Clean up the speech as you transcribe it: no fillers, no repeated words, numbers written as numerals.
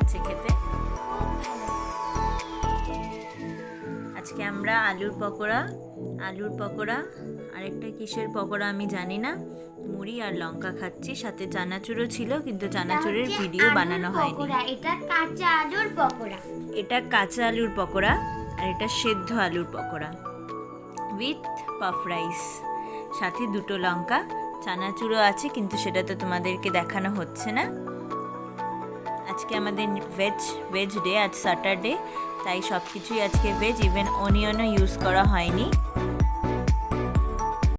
লাগছে খেতে? আজকে আমরা আলুর পকোড়া আরেকটা কিসের পকোড়া আমি জানি না, মুড়ি আর লঙ্কা খাচ্ছি। সাথে চানাচুরও ছিল, কিন্তু চানাচুরের ভিডিও বানানো হয়নি। এটা কাঁচা আলুর পকোড়া। এটা কাঁচা আলুর পকোড়া আর এটা সেদ্ধ আলুর পকোড়া উইথ পাফ রাইস, সাথে দুটো লঙ্কা। চানাচুরও আছে, কিন্তু সেটা তো তোমাদেরকে দেখানো হচ্ছে না। আজকে আমাদের ভেজ ডে, আজ স্যাটারডে, তাই সব কিছুই আজকে ভেজ, ইভেন অনিয়নও ইউজ করা হয়নি।